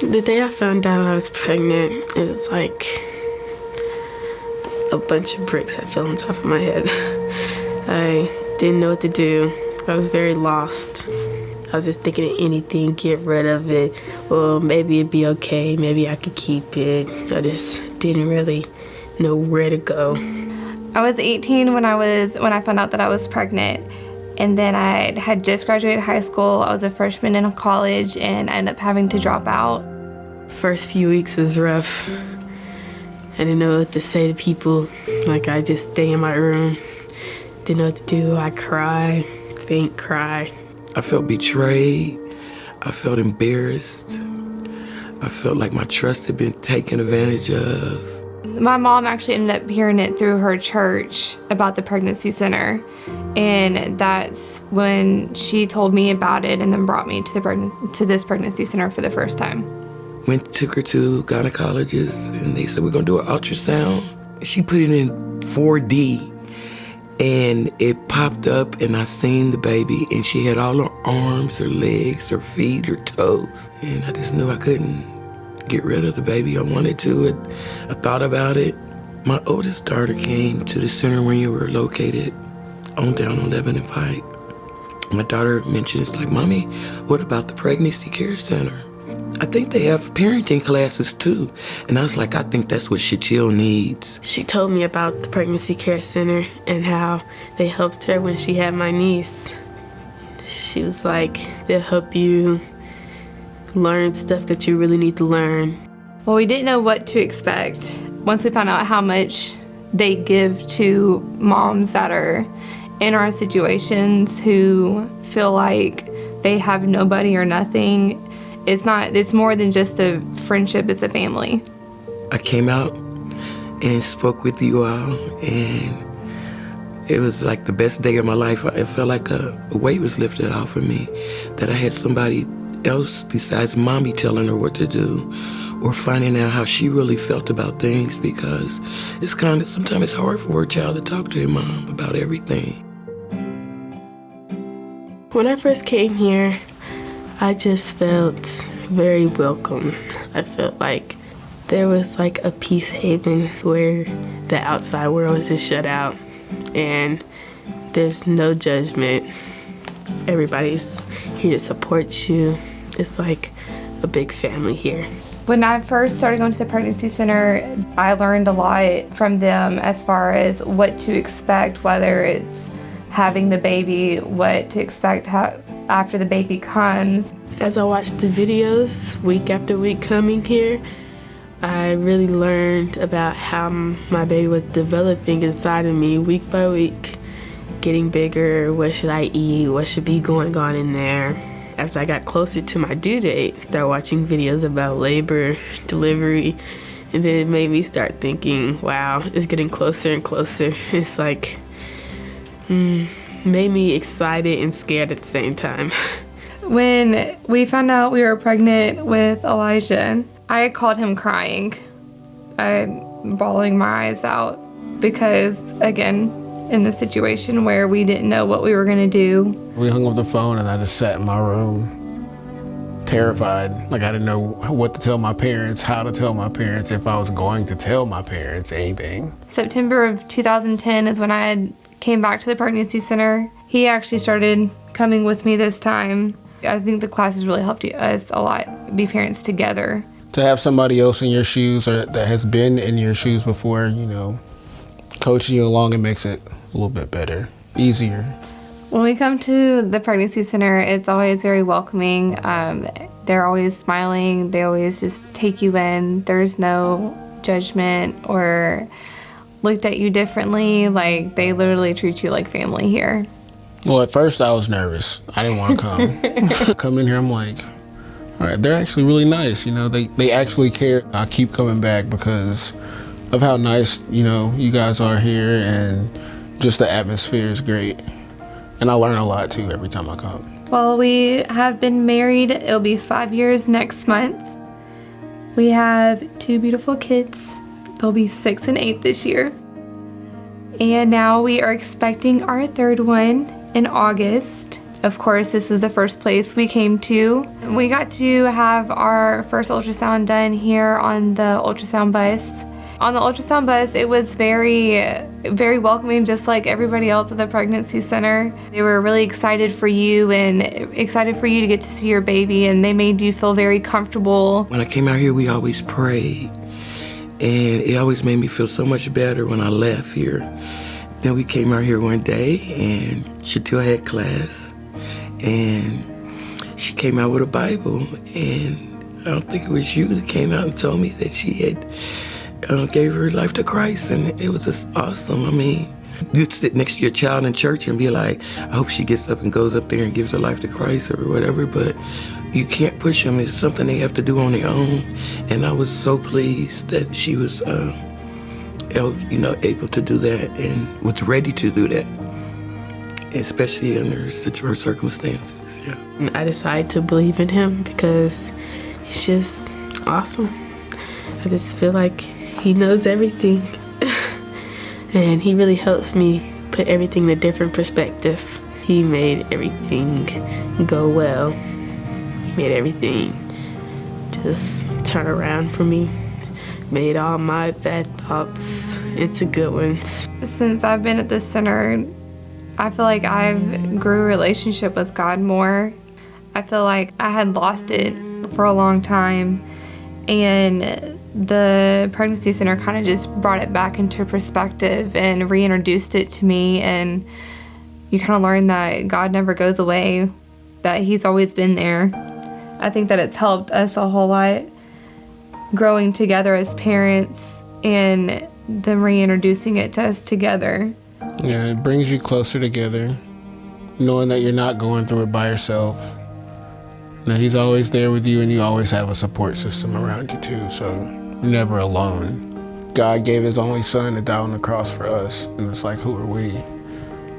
The day I found out I was pregnant, it was like a bunch of bricks that fell on top of my head. I didn't know what to do. I was very lost. I was just thinking of anything, get rid of it. Well, maybe it'd be okay, maybe I could keep it. I just didn't really know where to go. I was 18 when I found out that I was pregnant. And then I had just graduated high school. I was a freshman in college and I ended up having to drop out. First few weeks was rough. I didn't know what to say to people. Like, I just stay in my room. Didn't know what to do. I cry, think, cry. I felt betrayed. I felt embarrassed. I felt like my trust had been taken advantage of. My mom actually ended up hearing it through her church about the pregnancy center. And that's when she told me about it and then brought me to this pregnancy center for the first time. Took her to gynecologist and they said, we're gonna do an ultrasound. She put it in 4D and it popped up and I seen the baby and she had all her arms, her legs, her feet, her toes. And I just knew I couldn't get rid of the baby. I wanted to. I thought about it. My oldest daughter came to the center where you were located on down on Lebanon Pike. My daughter mentioned, it's like, Mommy, what about the pregnancy care center? I think they have parenting classes too. And I was like, I think that's what Shatil needs. She told me about the pregnancy care center and how they helped her when she had my niece. She was like, they'll help you learn stuff that you really need to learn. Well, we didn't know what to expect. Once we found out how much they give to moms that are in our situations who feel like they have nobody or nothing, it's more than just a friendship, it's a family. I came out and spoke with you all and it was like the best day of my life. It felt like a weight was lifted off of me, that I had somebody else besides Mommy telling her what to do or finding out how she really felt about things, because sometimes it's hard for a child to talk to their mom about everything. When I first came here, I just felt very welcome. I felt like there was like a peace haven where the outside world is just shut out and there's no judgment. Everybody's here to support you. It's like a big family here. When I first started going to the pregnancy center, I learned a lot from them as far as what to expect, whether it's having the baby, what to expect after the baby comes. As I watched the videos week after week coming here, I really learned about how my baby was developing inside of me week by week, getting bigger, what should I eat, what should be going on in there. As I got closer to my due date, started watching videos about labor, delivery, and then it made me start thinking, wow, it's getting closer and closer. It's like, made me excited and scared at the same time. When we found out we were pregnant with Elijah, I called him crying. I'm bawling my eyes out because, again, in the situation where we didn't know what we were gonna do. We hung up the phone and I just sat in my room, terrified. Like I didn't know what to tell my parents, how to tell my parents, if I was going to tell my parents anything. September of 2010 is when I came back to the pregnancy center. He actually started coming with me this time. I think the classes really helped us a lot, be parents together. To have somebody else in your shoes or that has been in your shoes before, coaching you along, it makes it a little bit better, easier. When we come to the pregnancy center, it's always very welcoming. They're always smiling. They always just take you in. There's no judgment or looked at you differently. Like, they literally treat you like family here. Well, at first I was nervous. I didn't want to come. Come in here, I'm like, all right, they're actually really nice. They actually care. I keep coming back because of how nice, you guys are here, and just the atmosphere is great. And I learn a lot too every time I come. Well, we have been married. It'll be 5 years next month. We have 2 beautiful kids. They'll be 6 and 8 this year. And now we are expecting our 3rd one in August. Of course, this is the first place we came to. We got to have our first ultrasound done here on the ultrasound bus. On the ultrasound bus, it was very, very welcoming, just like everybody else at the pregnancy center. They were really excited for you and excited for you to get to see your baby, and they made you feel very comfortable. When I came out here, we always prayed, and it always made me feel so much better when I left here. Then we came out here one day, and Shatil had class, and she came out with a Bible, and I don't think it was you that came out and told me that she had gave her life to Christ, and it was just awesome. I mean, you'd sit next to your child in church and be like, I hope she gets up and goes up there and gives her life to Christ or whatever, but you can't push them. It's something they have to do on their own, and I was so pleased that she was able to do that and was ready to do that, especially under her circumstances. Yeah. I decided to believe in him because he's just awesome. I just feel like he knows everything, and he really helps me put everything in a different perspective. He made everything go well. He made everything just turn around for me. Made all my bad thoughts into good ones. Since I've been at this center, I feel like I've grew a relationship with God more. I feel like I had lost it for a long time, and the pregnancy center kind of just brought it back into perspective and reintroduced it to me, and you kind of learn that God never goes away, that he's always been there. I think that it's helped us a whole lot growing together as parents and them reintroducing it to us together. Yeah, it brings you closer together, knowing that you're not going through it by yourself. That he's always there with you, and you always have a support system around you too, so you're never alone. God gave his only son to die on the cross for us, and it's like, who are we?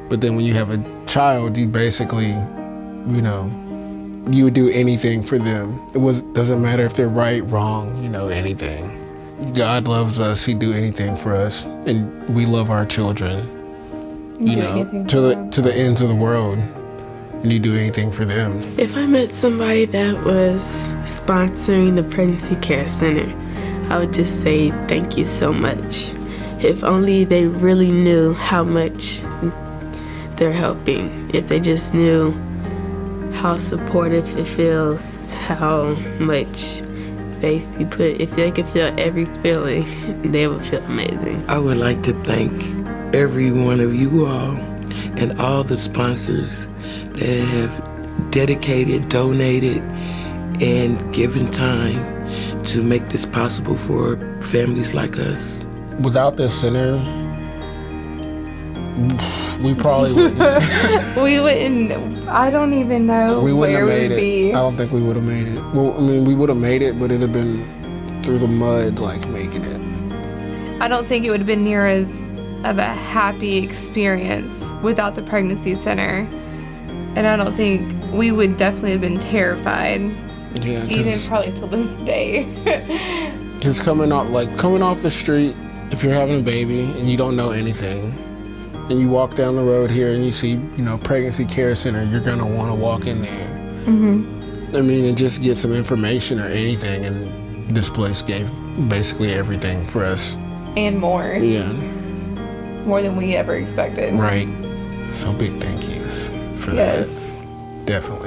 But then when you have a child, you basically, you would do anything for them. Doesn't matter if they're right, wrong, anything. God loves us, he'd do anything for us, and we love our children, to the ends of the world. And you do anything for them. If I met somebody that was sponsoring the pregnancy care center, I would just say thank you so much. If only they really knew how much they're helping. If they just knew how supportive it feels, how much if they could feel every feeling, they would feel amazing. I would like to thank every one of you all and all the sponsors that have dedicated, donated, and given time to make this possible for families like us. Without this center, we probably wouldn't. We wouldn't. I don't even know We wouldn't where have made we'd it. be. I don't think we would have made it. Well, we would have made it, but it'd have been through the mud, like making it. I don't think it would have been near as of a happy experience without the pregnancy center. And I don't think we would definitely have been terrified, even probably till this day. Because coming off the street, if you're having a baby and you don't know anything, and you walk down the road here and you see, pregnancy care center, you're gonna want to walk in there. Mm-hmm. And just get some information or anything. And this place gave basically everything for us. And more. Yeah. More than we ever expected. Right. So big thank yous for that. Definitely.